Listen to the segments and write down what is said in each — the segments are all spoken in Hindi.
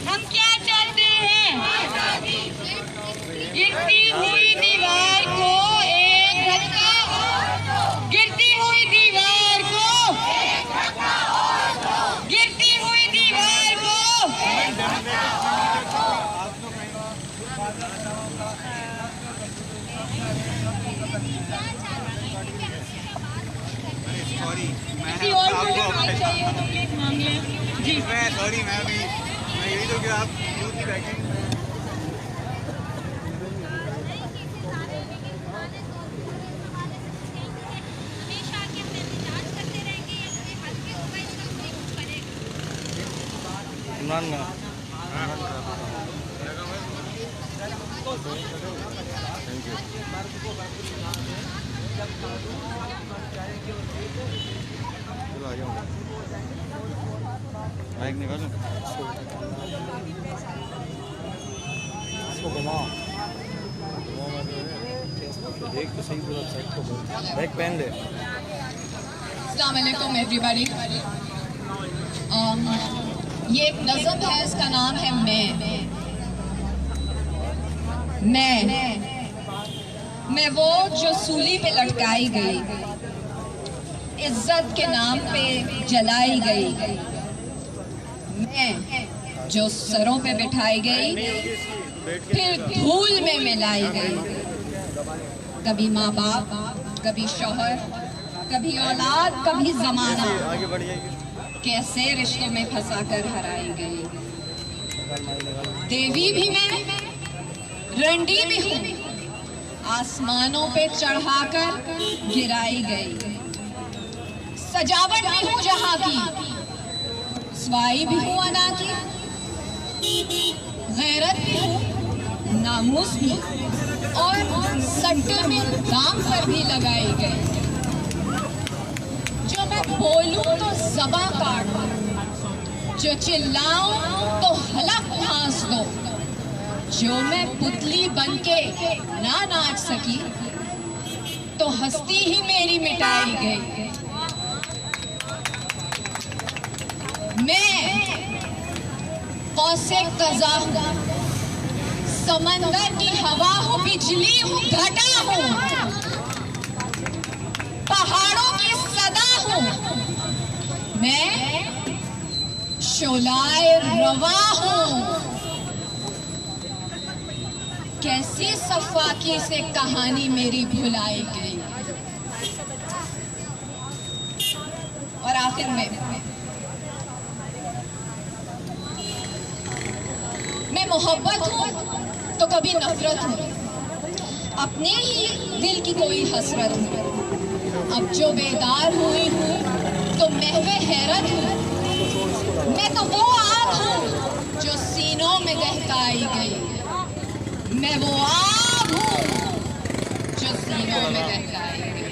हम क्या चाहते हैं? गिरती हुई दीवार को एक धक्का, गिरती हुई दीवार को, गिरती हुई दीवार को। किसी और को माइक चाहिए तो प्लीज मांग लें। जी सॉरी मैं यही तो कि आप दूसरी बैठेंगे। इमरान का माइक निकालो, इसको घुमाओ, देख तो सही पूरा सेट को बैक पहन दे। अस्सलाम वालेकुम एवरीबॉडी। ये एक नज़म है, इसका नाम है मैं वो जो सूली पे लटकाई गई, इज्जत के नाम पे जलाई गई, मैं जो सरों पे बिठाई गई फिर धूल में मिलाई गई। कभी माँ बाप, कभी शौहर, कभी औलाद, कभी जमाना, कैसे रिश्तों में फंसा कर हराई गई। देवी भी मैं, रंडी भी हूँ, आसमानों पे चढ़ाकर गिराई गई। सजावट भी हूँ जहाँ की, स्वाई भी हूँ अना की, गैरत भी हूँ, नामूस भी, और सट्टे में दाम पर भी लगाई गई। जो मैं बोलूं तो ज़बां काट दो, जो चिल्लाऊं तो हलक फांस दो, जो मैं पुतली बनके ना नाच सकी तो हस्ती ही मेरी मिटाई गई। मैं कौसे कज़ा हूँ, समंदर की हवा हूँ, बिजली हूँ, घटा हूँ, पहाड़ों की सदा हूँ, मैं शोलाए रवा हूँ। कैसी सफाकी से कहानी मेरी भुलाई गई। और आखिर में मैं मोहब्बत हूँ तो कभी नफरत हूँ, अपने ही दिल की कोई हसरत हूँ। अब जो बेदार हुई हूँ तो महवे हैरत हूँ। मैं तो वो आग हूँ जो सीनों में दहकाई गई। मैं वो आग हूँ जो सीनों में दहकाई गई।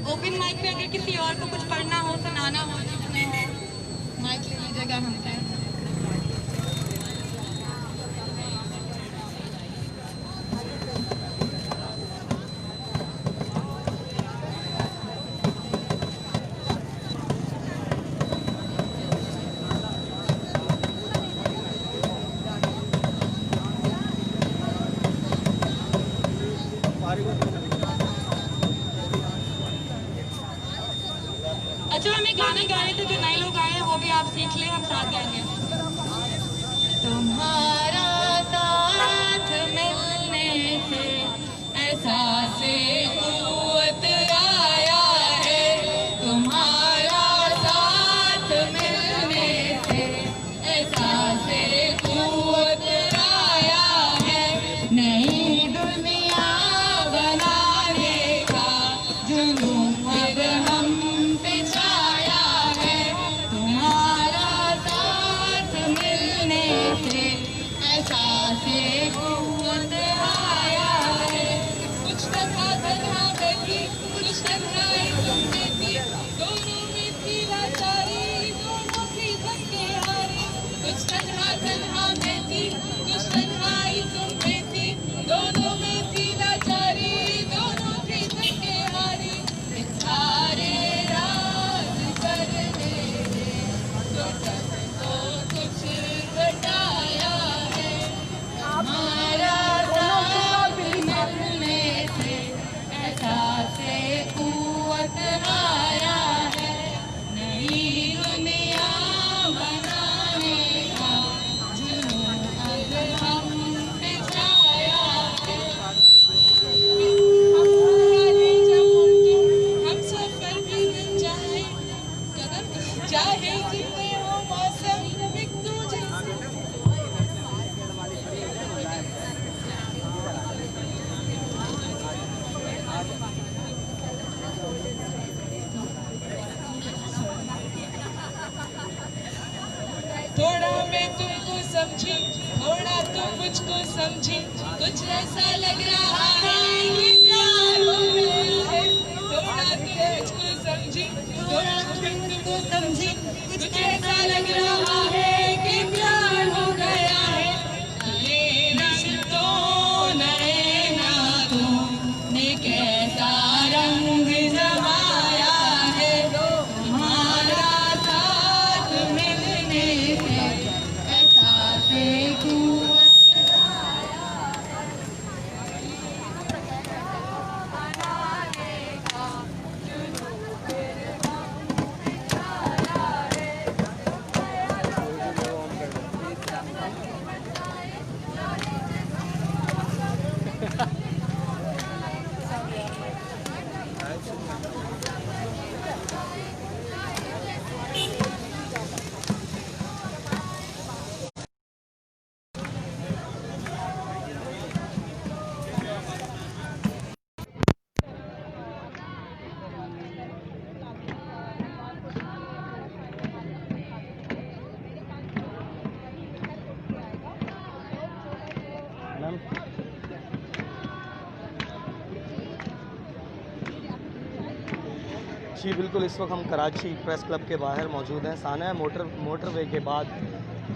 ओपन माइक पे अगर किसी और को कुछ पढ़ना हो, सुनाना हो, लिखना हो, माइक ले लीजिएगा हमसे। अच्छा, हम एक गाना गा रहे थे, जो नए लोग आए हैं वो भी आप सीख लें, हम साथ गाएंगे। तुम्हारा साथ मिलने से एहसास क़ुव्वत आया है, तुम्हारा साथ मिलने से एहसास क़ुव्वत आया है। नई दुनिया बनाने का जुनून अब हम पे छाया है, तुम्हारा साथ मिलने से एहसास क़ुव्वत आया है। कुछ तन्हा तन्हा बैठी, कुछ तन्हाई तुमने थी, समझी, थोड़ा तू मुझको समझी, कुछ ऐसा लग रहा है कि प्यार हो गया है। थोड़ा तू मुझको समझी, थोड़ा तू मुझको समझी, कुछ ऐसा लग रहा है कि प्यार हो गया है। नए रंग तो नए नातों ने कैसा रंग जमाया है, तुम्हारा साथ मिलने से एहसास हुआ। जी बिल्कुल, इस वक्त हम कराची प्रेस क्लब के बाहर मौजूद हैं। साना मोटरवे के बाद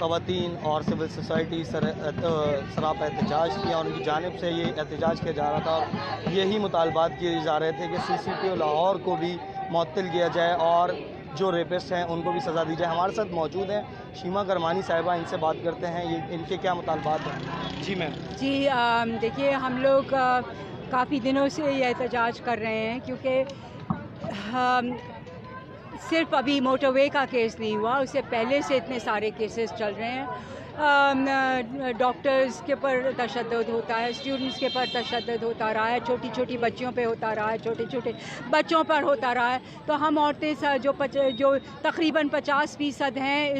ख़वातीन और सिविल सोसाइटी सरापा एहतजाज किया और उनकी जानिब से ये एहतजाज किया जा रहा था और यही मुतालबात किए जा रहे थे कि CCTO लाहौर को भी मुअत्तल किया जाए और जो रेपिस्ट हैं उनको भी सज़ा दी जाए। हमारे साथ मौजूद हैं शीमा करमानी साहिबा, इनसे बात करते हैं ये इनके क्या मुतालबात हैं। जी मैम। जी देखिए, हम लोग काफ़ी दिनों से ये एहतजाज कर रहे हैं क्योंकि सिर्फ अभी मोटरवे का केस नहीं हुआ, उससे पहले से इतने सारे केसेस चल रहे हैं। डॉक्टर्स के ऊपर तशद्दुद होता है, स्टूडेंट्स के ऊपर तशद्दुद होता रहा है, छोटी छोटी बच्चियों पे होता रहा है, छोटे छोटे बच्चों पर होता रहा है। तो हम औरतें जो तकरीबन 50% हैं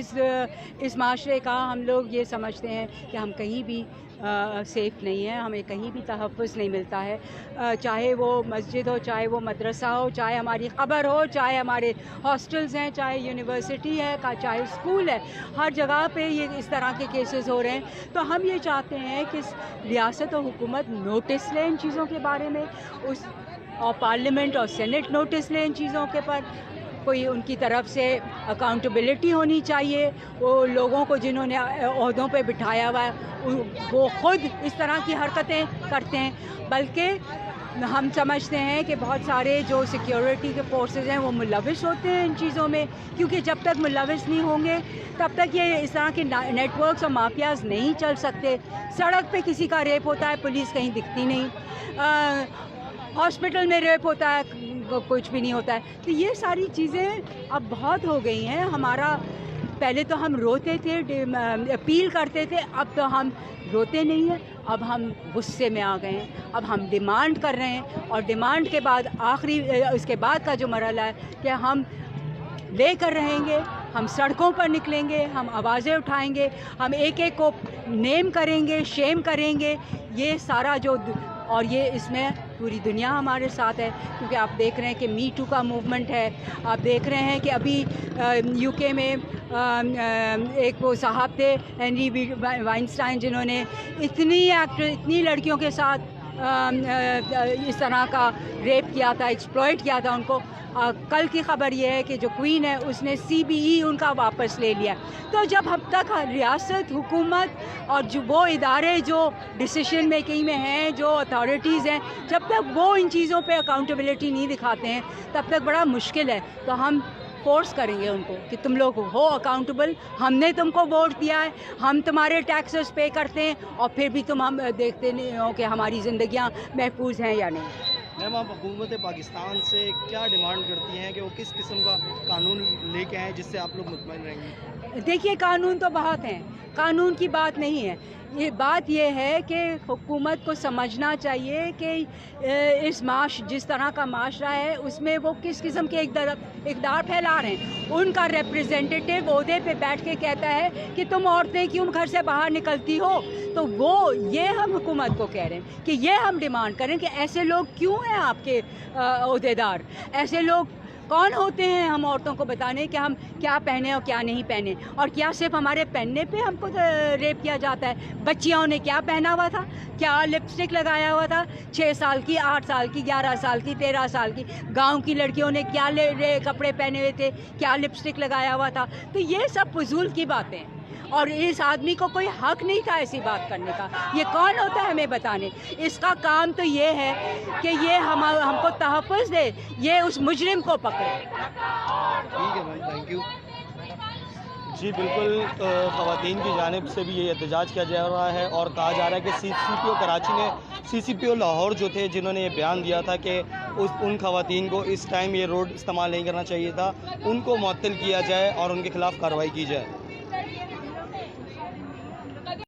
इस माशरे का, हम लोग ये समझते हैं कि हम कहीं भी सेफ़ नहीं है, हमें कहीं भी तहफ़्फ़ुज़ नहीं मिलता है। चाहे वो मस्जिद हो, चाहे वो मदरसा हो, चाहे हमारी क़ब्र हो, चाहे हमारे हॉस्टल्स हैं, चाहे यूनिवर्सिटी है, चाहे स्कूल है, हर जगह पे ये इस तरह के केसेस हो रहे हैं। तो हम ये चाहते हैं कि रियासत और हुकूमत नोटिस लें इन चीज़ों के बारे में, और पार्लियामेंट और सेनेट नोटिस लें इन चीज़ों के पर, कोई उनकी तरफ से अकाउंटेबिलिटी होनी चाहिए। वो लोगों को जिन्होंने ओहदों पे बिठाया हुआ है वो ख़ुद इस तरह की हरकतें करते हैं, बल्कि हम समझते हैं कि बहुत सारे जो सिक्योरिटी के फोर्सेस हैं वो मुलविस होते हैं इन चीज़ों में, क्योंकि जब तक मुलविस नहीं होंगे तब तक ये इस तरह के नेटवर्क्स और माफियाज़ नहीं चल सकते। सड़क पे किसी का रेप होता है, पुलिस कहीं दिखती नहीं, हॉस्पिटल में रेप होता है, कुछ भी नहीं होता है। तो ये सारी चीज़ें अब बहुत हो गई हैं। हमारा पहले तो हम रोते थे, अपील करते थे, अब तो हम रोते नहीं हैं, अब हम गुस्से में आ गए हैं। अब हम डिमांड कर रहे हैं और डिमांड के बाद आखिरी उसके बाद का जो मरहला है कि हम लेकर रहेंगे, हम सड़कों पर निकलेंगे, हम आवाज़ें उठाएंगे, हम एक एक को नेम करेंगे, शेम करेंगे। ये सारा जो, और ये इसमें पूरी दुनिया हमारे साथ है, क्योंकि आप देख रहे हैं कि मी टू का मूवमेंट है। आप देख रहे हैं कि अभी यूके में एक वो साहब थे हेनरी वाइनस्टाइन, जिन्होंने इतनी लड़कियों के साथ इस तरह का रेप किया था, एक्सप्लॉइट किया था उनको। कल की ख़बर ये है कि जो क्वीन है उसने CBE उनका वापस ले लिया। तो जब हम तक रियासत, हुकूमत और जो वो इदारे जो डिसीजन मेकिंग में हैं, जो अथॉरिटीज़ हैं, जब तक वो इन चीज़ों पे अकाउंटेबिलिटी नहीं दिखाते हैं तब तक बड़ा मुश्किल है। तो हम फोर्स करेंगे उनको कि तुम लोग हो अकाउंटेबल, हमने तुमको वोट दिया है, हम तुम्हारे टैक्सेस पे करते हैं और फिर भी तुम हम देखते नहीं हो कि हमारी ज़िंदगियां महफूज हैं या नहीं। मैम, आप हुकूमत पाकिस्तान से क्या डिमांड करती हैं कि वो किस किस्म का कानून लेके आएँ जिससे आप लोग मुतमईन रहेंगे? देखिए, कानून तो बहुत हैं, कानून की बात नहीं है। ये बात ये है कि हुकूमत को समझना चाहिए कि जिस तरह का माशरा है उसमें वो किस किस्म के इक़दार फैला रहे हैं। उनका रिप्रेजेंटेटिव ओहदे पे बैठ के कहता है कि तुम औरतें क्यों घर से बाहर निकलती हो, तो वो ये हम हुकूमत को कह रहे हैं कि ये हम डिमांड करें कि ऐसे लोग क्यों हैं आपके ओहदेदार, ऐसे लोग कौन होते हैं हम औरतों को बताने कि हम क्या पहने और क्या नहीं पहने, और क्या सिर्फ हमारे पहनने पे हमको रेप किया जाता है। बच्चियों ने क्या पहना हुआ था, क्या लिपस्टिक लगाया हुआ था, 6 साल की, 8 साल की, 11 साल की, 13 साल की गांव की लड़कियों ने क्या कपड़े पहने हुए थे, क्या लिपस्टिक लगाया हुआ था। तो ये सब फजूल की बातें हैं, और इस आदमी को कोई हक नहीं था ऐसी बात करने का। ये कौन होता है हमें बताने? इसका काम तो ये है कि ये हमको तहफ़्फ़ुज़ दे, ये उस मुजरिम को पकड़े। ठीक है मैम, थैंक यू। जी बिल्कुल, ख़वातीन की जानिब से भी ये एहतजाज किया जा रहा है और कहा जा रहा है कि CCPO कराची ने, CCPO लाहौर जो थे जिन्होंने ये बयान दिया था कि उन ख़वातीन को इस टाइम ये रोड इस्तेमाल नहीं करना चाहिए था, उनको मुअत्तल किया जाए और उनके ख़िलाफ़ कार्रवाई की जाए।